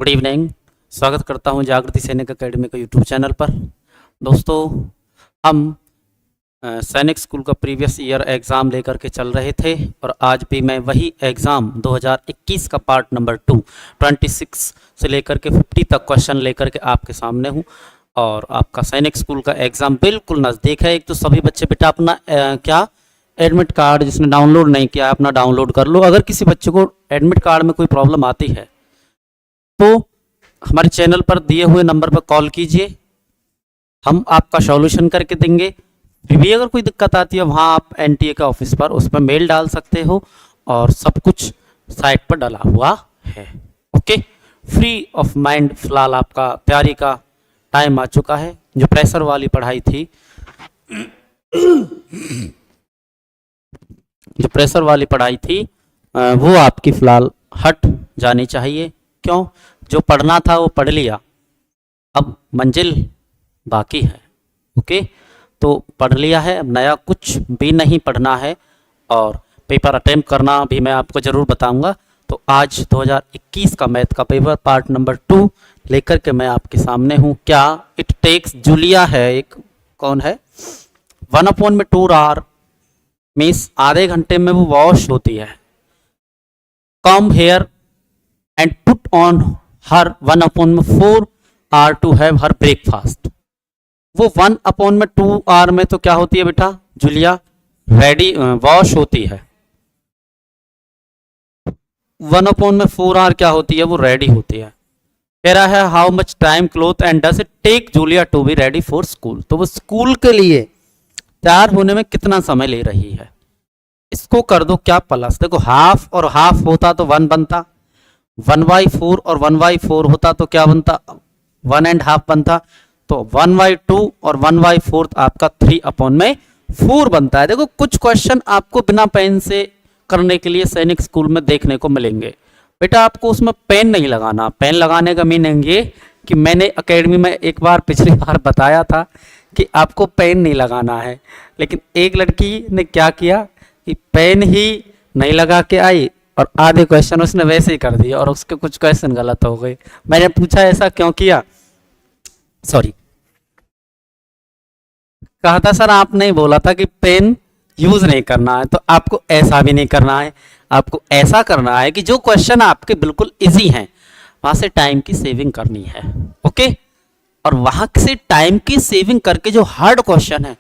Good evening. स्वागत करता हूं जागृति सैनिक एकेडमी का यूट्यूब चैनल पर। दोस्तों, हम सैनिक स्कूल का प्रीवियस ईयर एग्ज़ाम लेकर के चल रहे थे और आज भी मैं वही एग्ज़ाम 2021 का पार्ट नंबर 2 26 से लेकर के 50 तक क्वेश्चन लेकर के आपके सामने हूं। और आपका सैनिक स्कूल का एग्ज़ाम बिल्कुल नज़दीक है। एक तो सभी बच्चे बेटा अपना क्या एडमिट कार्ड जिसने डाउनलोड नहीं किया है अपना डाउनलोड कर लो। अगर किसी बच्चे को एडमिट कार्ड में कोई प्रॉब्लम आती है तो हमारे चैनल पर दिए हुए नंबर पर कॉल कीजिए, हम आपका सॉल्यूशन करके देंगे। फिर भी अगर कोई दिक्कत आती है वहाँ आप एनटीए के ऑफिस पर उस पर मेल डाल सकते हो और सब कुछ साइट पर डाला हुआ है। ओके, फ्री ऑफ माइंड फिलहाल आपका तैयारी का टाइम आ चुका है। जो प्रेशर वाली पढ़ाई थी वो आपकी फिलहाल हट जानी चाहिए। क्यों? जो पढ़ना था वो पढ़ लिया, अब मंजिल बाकी है। ओके, तो पढ़ लिया है, अब नया कुछ भी नहीं पढ़ना है और पेपर अटेम्प्ट करना भी मैं आपको ज़रूर बताऊंगा। तो आज 2021 का मैथ का पेपर पार्ट नंबर 2 लेकर के मैं आपके सामने हूँ। क्या इट टेक्स जूलिया है, एक कौन है, 1/2 आवर मीन्स आधे घंटे में वो वॉश होती है। Come here and put on her 1/4 hour to have her breakfast. वो 1/2 आवर में तो क्या होती है बेटा जूलिया, रेडी वॉश होती है। 1/4 आवर क्या होती है, वो रेडी होती है। कह रहा है how much time cloth and does it take Julia to be ready for school. तो वो स्कूल के लिए तैयार होने में कितना समय ले रही है। इसको कर दो क्या प्लस, देखो हाफ और हाफ होता तो 1 बनता, 1/4 और 1/4 होता तो क्या बनता, 1.5 बनता। तो 1/2 और 1/4 आपका 3/4 बनता है। देखो कुछ क्वेश्चन आपको बिना पेन से करने के लिए सैनिक स्कूल में देखने को मिलेंगे। बेटा आपको उसमें पेन नहीं लगाना। पेन लगाने का मीनिंग ये कि मैंने एकेडमी में एक बार पिछली बार बताया था कि आपको पेन नहीं लगाना है, लेकिन एक लड़की ने क्या किया कि पेन ही नहीं लगा के आई और आधे क्वेश्चन उसने वैसे ही कर दिए और उसके कुछ क्वेश्चन गलत हो गए। मैंने पूछा ऐसा क्यों किया, सॉरी, कहा था सर आपने बोला था कि पेन यूज नहीं करना है, तो आपको ऐसा भी नहीं करना है। आपको ऐसा करना है कि जो क्वेश्चन आपके बिल्कुल इजी हैं वहां से टाइम की सेविंग करनी है। ओके, और वहां से टाइम की सेविंग करके जो हार्ड क्वेश्चन है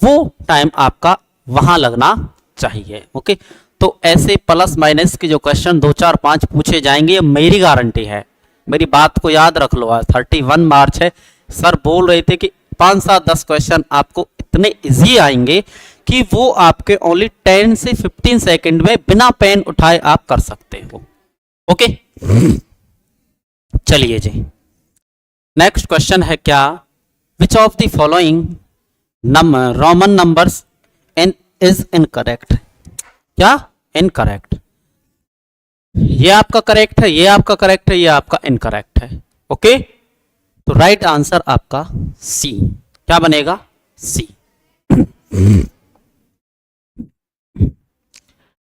वो टाइम आपका वहां लगना चाहिए। ओके, तो ऐसे प्लस माइनस के जो क्वेश्चन 2 4 5 पूछे जाएंगे, ये मेरी गारंटी है। मेरी बात को याद रख लो, आज 31 मार्च है। सर बोल रहे थे कि 5 7 10 क्वेश्चन आपको इतने इजी आएंगे कि वो आपके ओनली 10 से 15 सेकंड में बिना पेन उठाए आप कर सकते हो। ओके, चलिए जी, नेक्स्ट क्वेश्चन है क्या, which of the following Roman numbers in is incorrect. क्या इनकरेक्ट, ये आपका करेक्ट है, ये आपका करेक्ट है, ये आपका इनकरेक्ट है। ओके, तो राइट आंसर आपका सी, क्या बनेगा, C.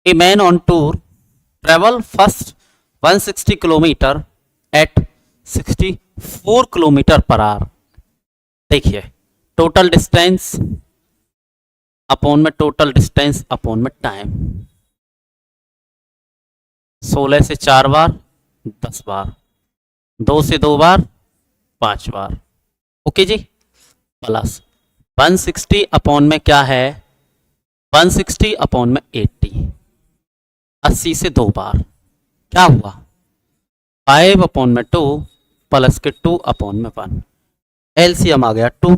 A man on tour travel first 160 kilometre at 64 kilometre per hour. देखिए टोटल डिस्टेंस अपॉन में टोटल डिस्टेंस अपॉन में टाइम, 16 से 4 बार 10 बार, 2 से 2 बार 5 बार। ओके जी, प्लस 160 अपॉन में क्या है, 160 अपॉन में 80 से 2 बार क्या हुआ, 5 अपॉन में 2 प्लस के 2 अपॉन में 1, एलसीएम आ गया 2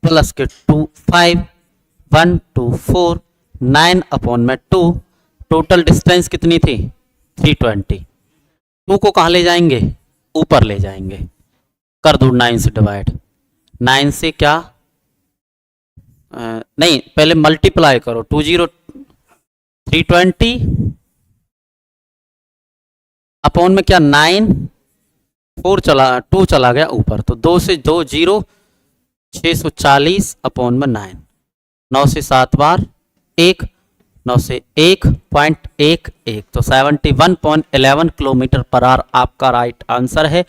प्लस के 2 5, 1 2 4, 9 अपॉन में 2। टोटल डिस्टेंस कितनी थी 320। 2 को कहाँ ले जाएंगे, ऊपर ले जाएंगे, कर दो 9 से डिवाइड। 9 से क्या नहीं, पहले मल्टीप्लाई करो, 320 अपॉन में क्या 9, 4 चला 2 चला गया ऊपर, तो 2 से 2 0, 640 अपॉन में 9, 9 से 7 बार 1, 9 से 1.11 तो 71.11 किलोमीटर पर आवर आपका राइट आंसर है।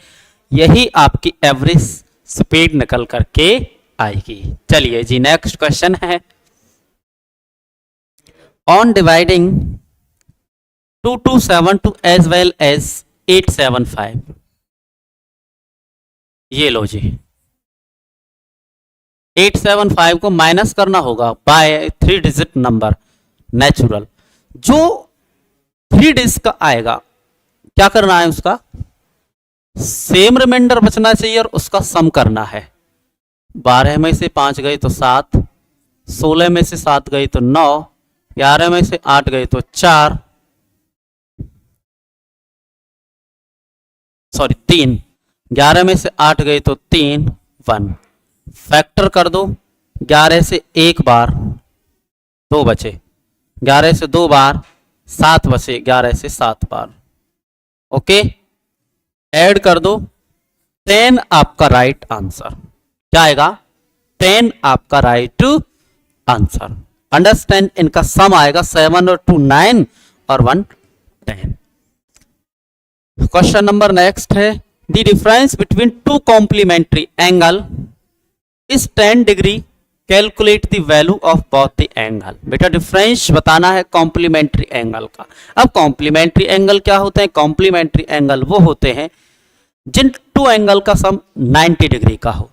यही आपकी एवरेज स्पीड निकल करके आएगी। चलिए जी नेक्स्ट क्वेश्चन है, on dividing 2272 as well as 875। ये लो जी 875 को माइनस करना होगा बाय 3 डिजिट नंबर नेचुरल। जो 3 डिजिट का आएगा क्या करना है, उसका सेम रिमाइंडर बचना चाहिए और उसका सम करना है। 12 में से 5 गए तो 7, 16 में से 7 गए तो 9, 11 में से 8 गए तो 4, सॉरी 3, 11 में से 8 गए तो 3, 1 फैक्टर कर दो। 11 से 1 बार 2 बचे, 11 से 2 बार 7 बचे, 11 से 7 बार। ओके ऐड कर दो, 10 आपका राइट आंसर। क्या आएगा, 10 आपका राइट आंसर। अंडरस्टैंड, इनका सम आएगा 7 और 2 9 और 1 10। क्वेश्चन नंबर नेक्स्ट है, the difference between two complementary angle is 10 degree, calculate the value of both the angle. बेटा डिफरेंस बताना है कॉम्प्लीमेंट्री एंगल का। अब कॉम्प्लीमेंट्री एंगल क्या होते हैं, कॉम्प्लीमेंट्री एंगल वो होते हैं जिन टू एंगल का सम 90 डिग्री का हो।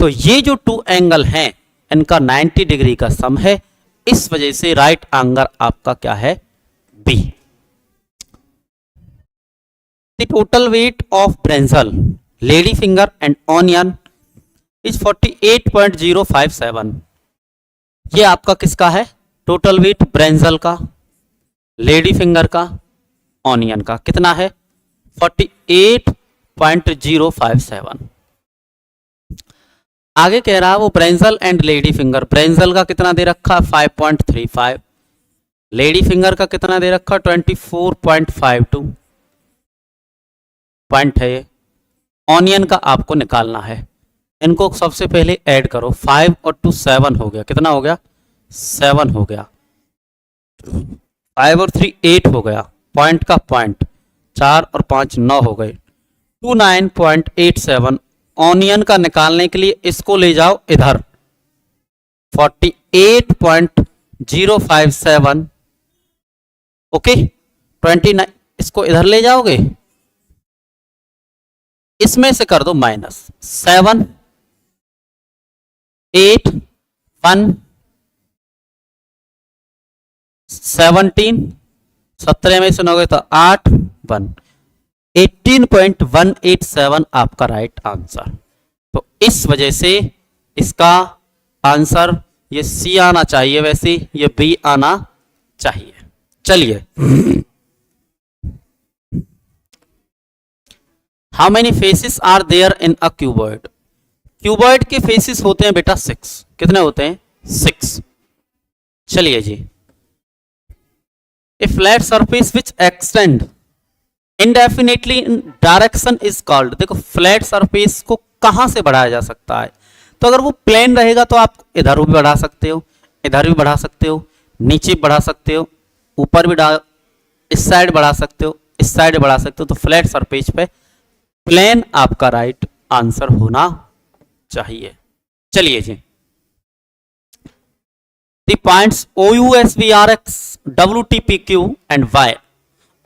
तो ये जो टू एंगल हैं इनका 90 डिग्री का सम है, इस वजह से राइट आंसर आपका क्या है, B. The total weight of brinjal, lady finger and onion is 48.057। ये आपका किसका है, टोटल वेट ब्रिंजल का, लेडी फिंगर का, ऑनियन का कितना है 48.057। आगे कह रहा है वो brinjal and lady finger, brinjal का कितना दे रखा 5.35, लेडी फिंगर का कितना दे रखा 24.52 पॉइंट है ये। ऑनियन का आपको निकालना है, इनको सबसे पहले ऐड करो, 5 और 2 7 हो गया, कितना हो गया 7 हो गया, 5 और 3 8 हो गया, पॉइंट का पॉइंट 4 और 5 9 हो गए, 29.87। ऑनियन का निकालने के लिए इसको ले जाओ इधर 48.057, ओके 29 इसको इधर ले जाओगे, इसमें से कर दो माइनस 7 8 1 17, 17 में से 9 गए तो 8 1, 18.187 आपका राइट आंसर। तो इस वजह से इसका आंसर ये सी आना चाहिए, वैसे ये बी आना चाहिए। चलिए how many faces are there in a cuboid, cuboid के फेसेस होते हैं बेटा 6, कितने होते हैं 6। चलिए जी, a flat surface which extend indefinitely in direction is called. देखो फ्लैट सरफेस को कहां से बढ़ाया जा सकता है, तो अगर वो प्लेन रहेगा तो आप इधर भी बढ़ा सकते हो, इधर भी बढ़ा सकते हो, नीचे बढ़ा सकते हो, ऊपर भी इस साइड बढ़ा सकते हो, इस साइड बढ़ा सकते हो। तो फ्लैट सरफेस पे प्लेन आपका राइट आंसर होना चाहिए। चलिए जी, the points OUSVRX WTPQ and Y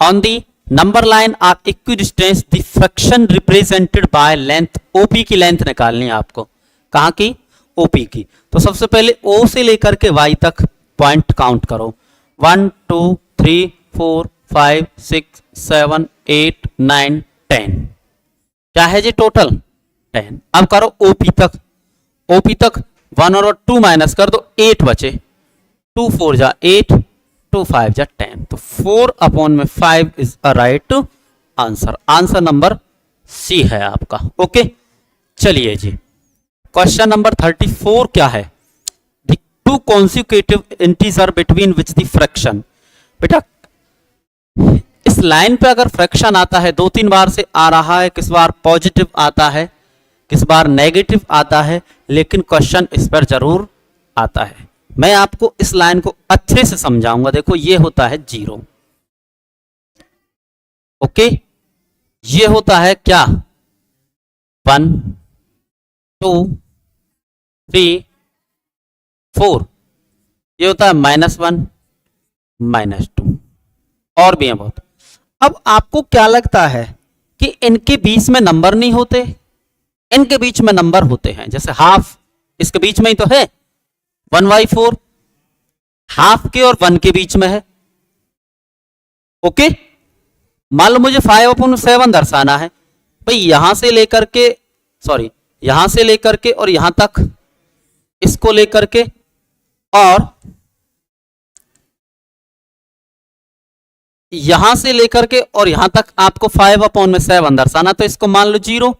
on the number line are equidistant, the fraction represented by length। OP की लेंथ निकालनी है आपको, कहाँ की OP की। तो सबसे पहले O से लेकर के Y तक पॉइंट काउंट करो, 1 2 3 4 5 6 7 8 9 10, क्या है जी टोटल 10। अब करो OP तक, OP तक 1 और 2 माइनस कर दो, 8 बचे, 2 4 जा 8, 2 5 जा 10, तो 4/5 is a right answer. Answer number C है आपका। ओके चलिए जी, क्वेश्चन नंबर 34 क्या है, the two consecutive integer between which the fraction. बेटा इस लाइन पे अगर फ्रैक्शन आता है 2-3 बार से आ रहा है, किस बार पॉजिटिव आता है, किस बार नेगेटिव आता है, लेकिन क्वेश्चन इस पर जरूर आता है। मैं आपको इस लाइन को अच्छे से समझाऊंगा। देखो ये होता है 0, ओके, ये होता है क्या 1 2 3 4, ये होता है -1 -2, और भी है बहुत। अब आपको क्या लगता है कि इनके बीच में नंबर नहीं होते? इनके बीच में नंबर होते हैं। जैसे हाफ इसके बीच में ही तो है, 1/4 हाफ के और 1 के बीच में है, ओके। मान लो मुझे 5/7 दर्शाना है, भाई यहां से लेकर के, सॉरी यहां से लेकर के और यहां तक, इसको लेकर के, और यहां से लेकर के और यहां तक आपको 5/7 दर्शाना। तो इसको मान लो 0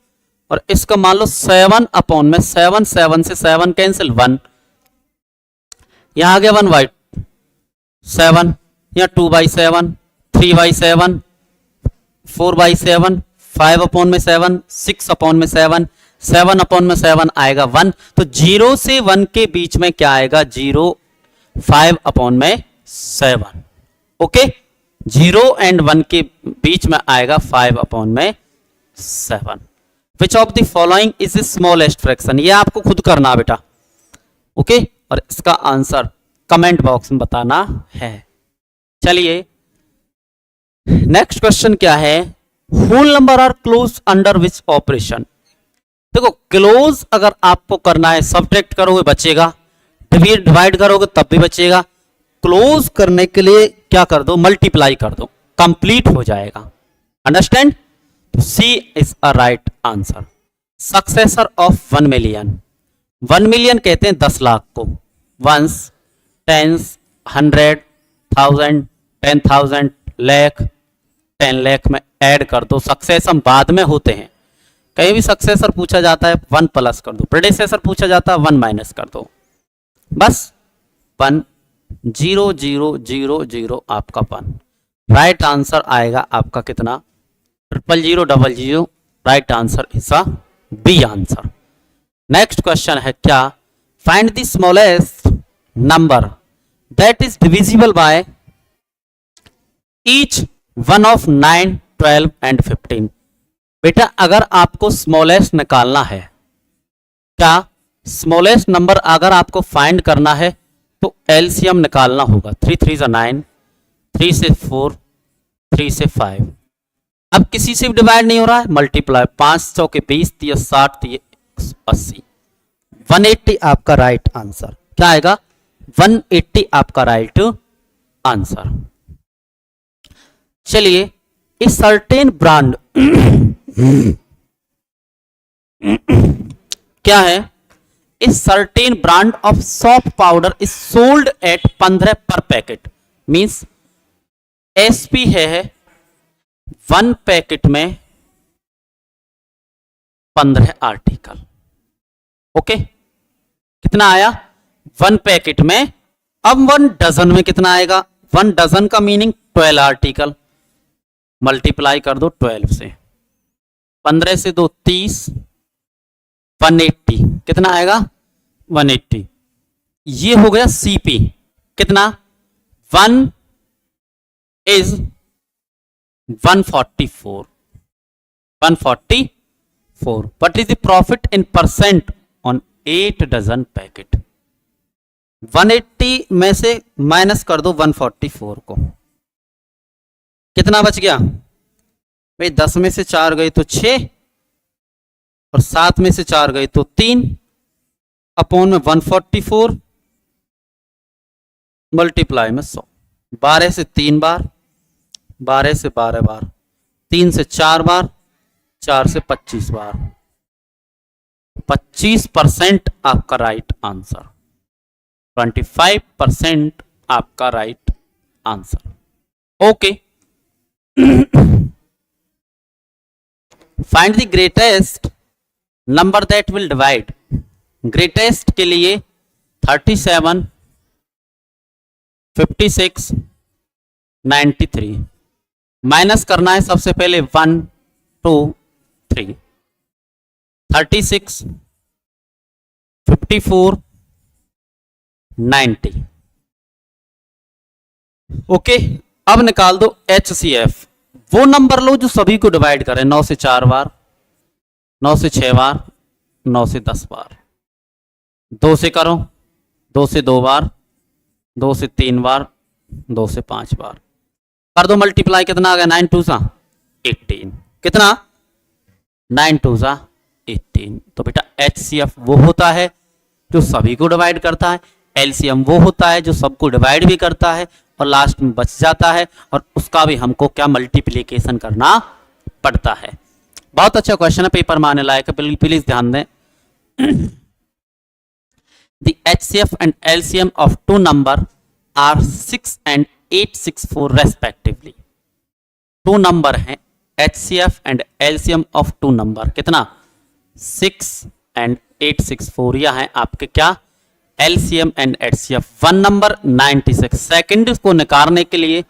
और इसको मान लो 7/7, 7 से 7 कैंसिल, 1, यहां आ गया 1/7, यहां 2/7, 3/7, 4/7, 5/7, 6/7, 7/7 आएगा 1। तो 0 से 1 के बीच में क्या आएगा? 0, 5/7, ओके। 0 एंड 1 के बीच में आएगा 5/7। विच of the following is the smallest fraction? ये आपको खुद करना बेटा, ओके, और इसका आंसर कमेंट बॉक्स में बताना है। चलिए नेक्स्ट क्वेश्चन क्या है? Whole number are close under which operation? देखो क्लोज अगर आपको करना है, सब्ट्रैक्ट करोगे बचेगा, डिवाइड करोगे तब भी बचेगा। क्लोज करने के लिए क्या कर दो? मल्टीप्लाई कर दो, कंप्लीट हो जाएगा। अंडरस्टैंड? तो C is a right answer. Successor of 1 million, 1 million कहते हैं 10 लाख को, वंस, टेंस, 100, 1000, 10,000, लाख, 10 लाख में ऐड कर दो। सक्सेशन बाद में होते हैं, कहीं भी सक्सेसर पूछा जाता है 1 प्लस कर दो, प्रेडिसेसर पूछा जाता है 1 माइनस कर दो, बस 1 0 0 0 0 आपका 1। राइट आंसर आएगा आपका कितना? 00000। Right answer is a B answer. Next question है क्या? Find the smallest number that is divisible by each one of 9, 12 and 15। बेटा अगर आपको स्मॉलेस्ट निकालना है, क्या स्मॉलेस्ट नंबर अगर आपको फाइंड करना है तो एलसीएम निकालना होगा। 3 3 9, 3 से 4, 3 से 5। अब किसी से भी डिवाइड नहीं हो रहा है, मल्टीप्लाई, 5 चौके 20, 30 60, 30 80, 180 आपका राइट आंसर। क्या आएगा? 180 आपका राइट आंसर। चलिए इस सर्टेन ब्रांड क्या है? इस certain brand of soft powder is sold at 15 पर पैकेट, मींस एसपी है 1 पैकेट में 15 आर्टिकल, ओके। कितना आया? 1 पैकेट में। अब 1 डजन में कितना आएगा? 1 डजन का मीनिंग 12 आर्टिकल, मल्टीप्लाई कर दो 12 से, 15 से 2 30, 180 कितना आएगा? 180। ये हो गया सीपी, कितना? 1 is 144, 144। What is the profit in percent on 8 dozen packet? 180 में से माइनस कर दो 144 को, कितना बच गया भाई? 10 में से 4 गए तो 6, और 7 में से 4 गए तो 3, अपॉन में 144, मल्टीप्लाई में 100। 12 से 3 बार, 12 से 12 बार, 3 से 4 बार, 4 से 25 बार, 25% आपका राइट आंसर, 25% आपका right answer, okay. Find the greatest number that will divide. Greatest के लिए 37, 56, 93 माइनस करना है सबसे पहले 1 2 3, 36, 54, 90। ओके, अब निकाल दो HCF। वो नंबर लो जो सभी को डिवाइड करे, 9 से 4 बार, 9 से 6 बार, 9 से 10 बार। 2 से करो, 2 से 2 बार, 2 से 3 बार, 2 से 5 बार। कर दो मल्टीप्लाई, कितना आ गया? 9 2 सा 18। कितना? 9 2 सा 18। तो बेटा HCF वो होता है जो सभी को डिवाइड करता है, LCM वो होता है जो सबको डिवाइड भी करता है और लास्ट में बच जाता है, और उसका भी हमको क्या मल्टीप्लिकेशन करना पड़ता है। बहुत अच्छा क्वेश्चन है, पेपर में आने लायक है, प्लीज ध्यान दें। The HCF and LCM of two number are 6 and 864 respectively। To number हैं HCF and LCM of two number, कितना? 6 and 864। यह है आपके क्या? LCM and HCF। One number 96। Second को निकालने के लिए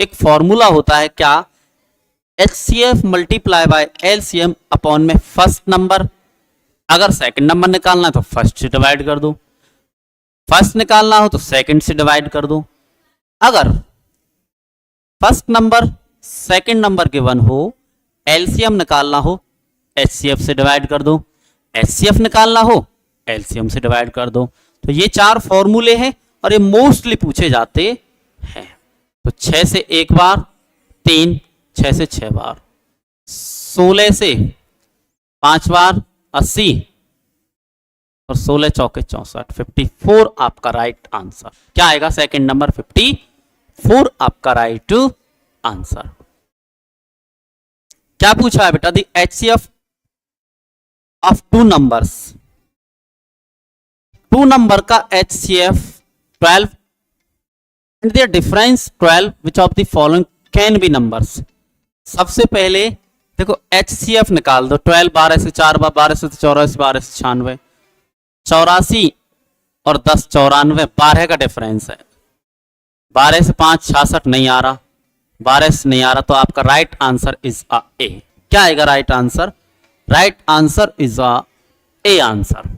एक फॉर्मूला होता है क्या? HCF multiply by LCM upon में फर्स्ट नंबर। अगर सेकंड नंबर निकालना है तो फर्स्ट से डिवाइड कर दो, फर्स्ट निकालना हो तो सेकंड से डिवाइड कर दो। अगर first number second number given हो, LCM निकालना हो, HCF से डिवाइड कर दो, HCF निकालना हो, LCM से डिवाइड कर दो। तो ये चार फॉर्मूले हैं और ये मोस्टली पूछे जाते हैं। तो 6 से एक बार, 3, 6 से 6 बार, 16 से 5 बार 80, और 16 चौके 64, 54 आपका राइट आंसर। क्या आएगा? सेकंड नंबर 54 आपका राइट आंसर। क्या पूछा है बेटा? The HCF of two numbers. Two number का HCF 12 and their difference 12, which of the following can be numbers। सबसे पहले देखो HCF निकाल दो। 12 12 से 4 बार, 12 से 84, 12 से 96, 84 और 10 94, 12 का डिफरेंस है। 12 से 5 66 नहीं आ रहा, 12 से नहीं आ रहा, तो आपका राइट आंसर इज अ ए। क्या आएगा right answer? Right answer is a A answer.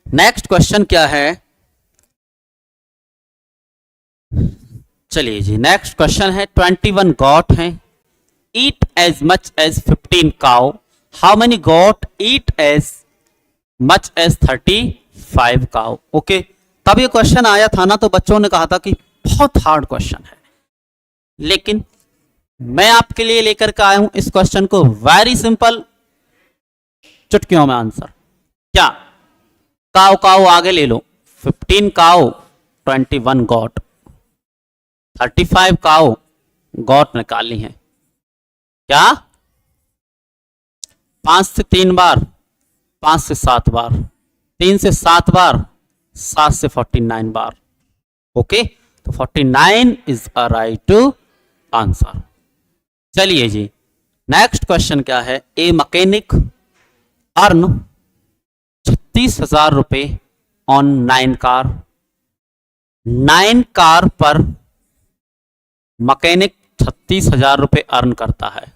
Next question क्या है? चलिए जी, नेक्स्ट क्वेश्चन है 21 गॉट है eat as much as 15 cow, how many goat eat as much as 35 cow. Okay, तब ये क्वेश्चन आया था ना, तो बच्चों ने कहा था कि बहुत हार्ड क्वेश्चन है, लेकिन मैं आपके लिए लेकर के आया हूं इस क्वेश्चन को वेरी सिंपल, चुटकियों में आंसर। क्या? काउ काउ आगे ले लो, 15 काउ 21 गॉट, 35 काउ गॉट निकालनी है। क्या? 5 से 3 बार, 5 से 7 बार, 3 से 7 बार, 7 से 49 बार। ओके, तो 49 इज अ राइट आंसर। चलिए जी, नेक्स्ट क्वेश्चन क्या है? ए मैकेनिक अर्न 36,000 रुपए ऑन 9 कार। 9 कार पर मैकेनिक 36,000 रुपए अर्न करता है,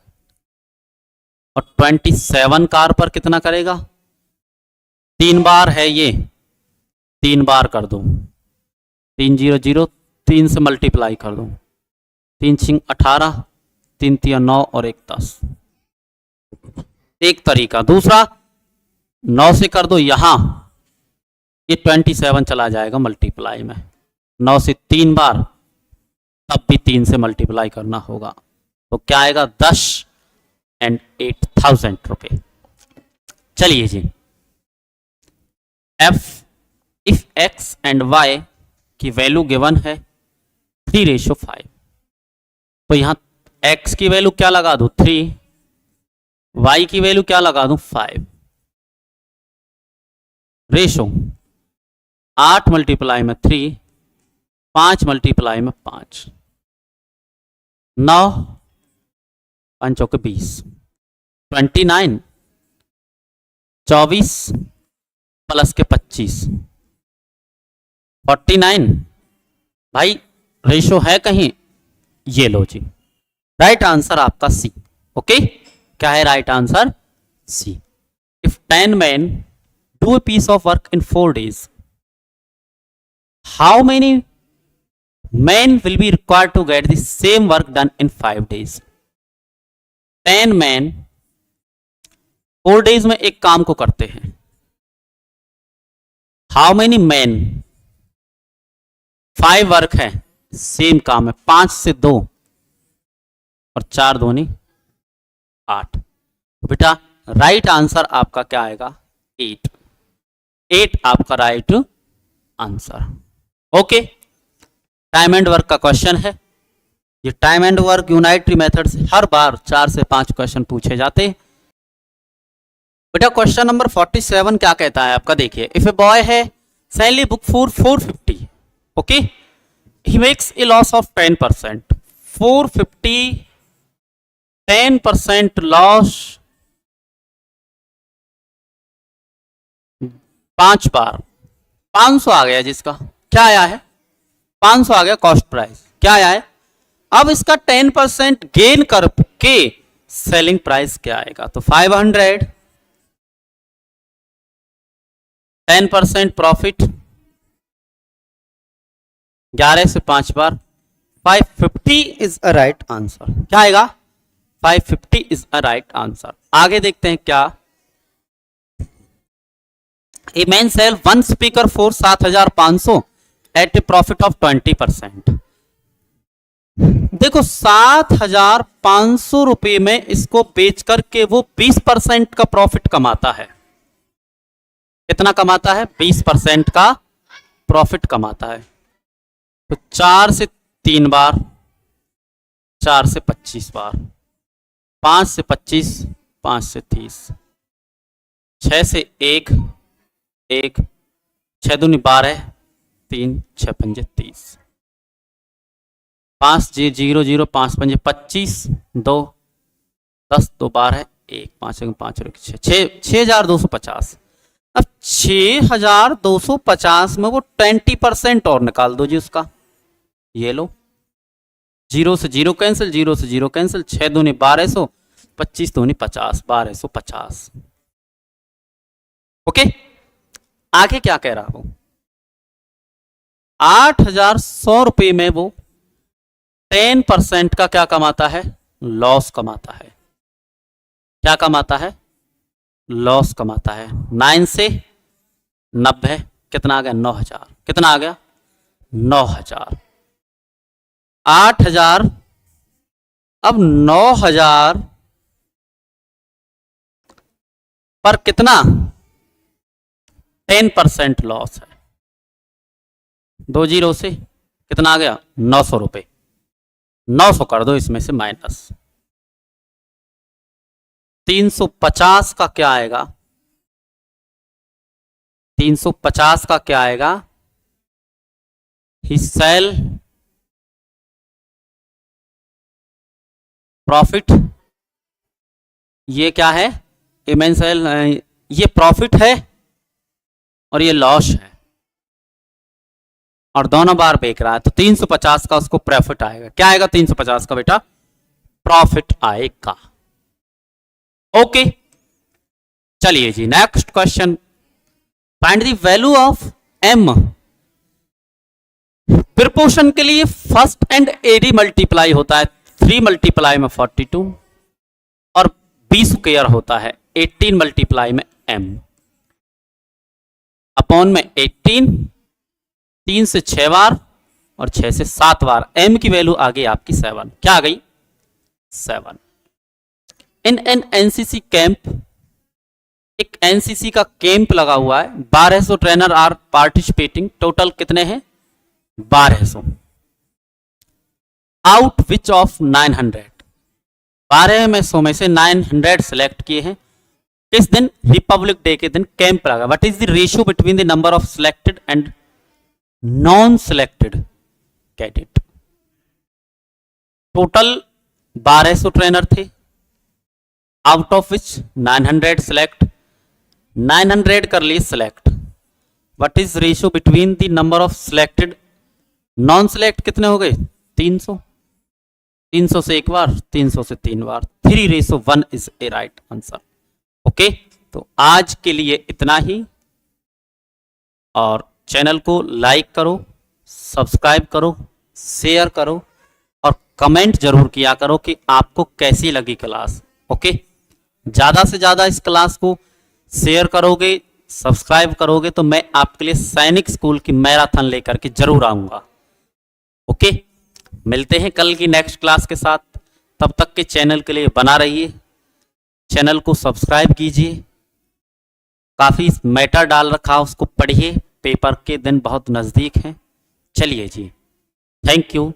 और 27 कार पर कितना करेगा? 3 बार है ये, 3 बार कर दो, 3 0 0, 3 से मल्टीप्लाई कर दो, 3 6 18, 3 3 9 और 1 10। एक तरीका। दूसरा, 9 से कर दो यहां, ये 27 चला जाएगा मल्टीप्लाई में, 9 से 3 बार, तब भी 3 से मल्टीप्लाई करना होगा, तो क्या आएगा? 10 and 8,000 रुपए। चलिए जी, F if X and Y की वैल्यू गिवन है 3:5, तो यहां x की वैल्यू क्या लगा दूं? 3, y की वैल्यू क्या लगा दूं? 5। रेशो 8 मल्टीप्लाई में 3, 5 मल्टीप्लाई में 5, 9 5 के 20, 29, 24 प्लस के 25, 49। भाई रेशो है कहीं? ये लो जी, राइट आंसर आपका सी। ओके, क्या है right answer? C. If 10 men do a piece of work in 4 days, how many men will be required to get the same work done in 5 days? 10 men 4 days में एक काम को करते हैं. How many men 5 work है, same काम है, 5 से 2 और 4 दूनी 8. बेटा राइट आंसर आपका क्या आएगा? 8 आपका right answer. Okay, time and work का क्वेश्चन है. ये टाइम एंड वर्क यूनाइटरी मेथड से हर बार 4 से 5 क्वेश्चन पूछे जाते हैं. बेटा क्वेश्चन नंबर 47 क्या कहता है आपका? देखिए, इफ ए बॉय है salary book for 450, okay, he makes a loss of 10%. 450 10% loss 5 बार 500 आ गया. जिसका क्या आया है? 500 आ गया कॉस्ट प्राइस. क्या आया है? अब इसका 10% गेन करके सेलिंग प्राइस क्या आएगा? तो 500 10% प्रॉफिट 11 से 5 बार 550 इज अ राइट आंसर. क्या आएगा? 550 इज अ राइट आंसर. आगे देखते हैं क्या. A man sell 1 speaker for 7500 at a profit of 20%. देखो 7500 रुपए में इसको बेच करके वो 20% का प्रॉफिट कमाता है. कितना कमाता है? 20% का प्रॉफिट कमाता है. तो 4 से 3 बार 4 से 25 बार 5 से 25 5 से 30 6 से 1 6 दूनी 12 3 6 पंजे 30 5 0 0 5 पंजे 25 2 10 2 12 1 5 5 6250. अब 6250 में वो 20% और निकाल दो जी उसका. ये लो, 0 से 0 कैंसिल 0 से 0 कैंसिल 6 दूनी 1200 25 दूनी 50 1250. ओके, आगे क्या कह रहा हूं? 8100 रुपए में वो 10% का क्या कमाता है? लॉस कमाता है. क्या कमाता है? लॉस कमाता है. 9 से 90 कितना आ गया? 9000. कितना आ गया? 9000. 8000. अब 9000 पर कितना? 10% लॉस है. 2 जीरो से कितना आ गया? 900 रुपए. 900 कर दो इसमें से माइनस. 350 का क्या आएगा? 350 का क्या आएगा? ही सेल प्रॉफिट. ये क्या है? इमेन सेल, ये प्रॉफिट है और ये लॉस है और दोनों बार बेच रहा है. तो 350 का उसको प्रॉफिट आएगा. क्या आएगा? 350 का बेटा प्रॉफिट आएगा. ओके, चलिए जी next question. Find the value of m. Proportion के लिए फर्स्ट एंड एडी मल्टीप्लाई होता है 3 मल्टीप्लाई में 42 और b स्क्वायर होता है 18 मल्टीप्लाई में m अपॉन में 18. 3 से 6 बार और 6 से 7 बार. m की वैल्यू आ गई आपकी 7. क्या आ गई? 7. इन एन एनसीसी कैंप, एक एनसीसी का कैंप लगा हुआ है. 1200 ट्रेनर आर पार्टिसिपेटिंग. टोटल कितने हैं? 1200. Out which of 900. 12 में 100 में से 900 सेलेक्ट किए हैं. किस दिन? रिपब्लिक डे के दिन कैंप लगा. What is the ratio between the number of selected and non selected cadet? Total 1200 trainer थे, आउट ऑफ विच 900 सिलेक्ट. 900 कर लिए select. What is ratio between the number of selected non select? कितने हो गए? 300. 300 से एक बार, 300 से 3 बार. 3:1 is a right answer. Okay, तो आज के लिए इतना ही और चैनल को लाइक करो, सब्सक्राइब करो, शेयर करो और कमेंट जरूर किया करो कि आपको कैसी लगी क्लास। ओके, ज़्यादा से ज़्यादा इस क्लास को शेयर करोगे, सब्सक्राइब करोगे तो मैं आपके लिए सैनिक स्कूल की मैराथन लेकर के जरूर आऊँगा। ओके, मिलते हैं कल की नेक्स्ट क्लास के साथ। तब तक के चैनल के लिए बना रहिए, चैनल को सब्सक्राइब कीजिए, काफ़ी मैटर डाल रखा उसको पढ़िए, पेपर के दिन बहुत नज़दीक हैं। चलिए जी, थैंक यू।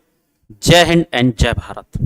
जय हिंद एंड जय भारत।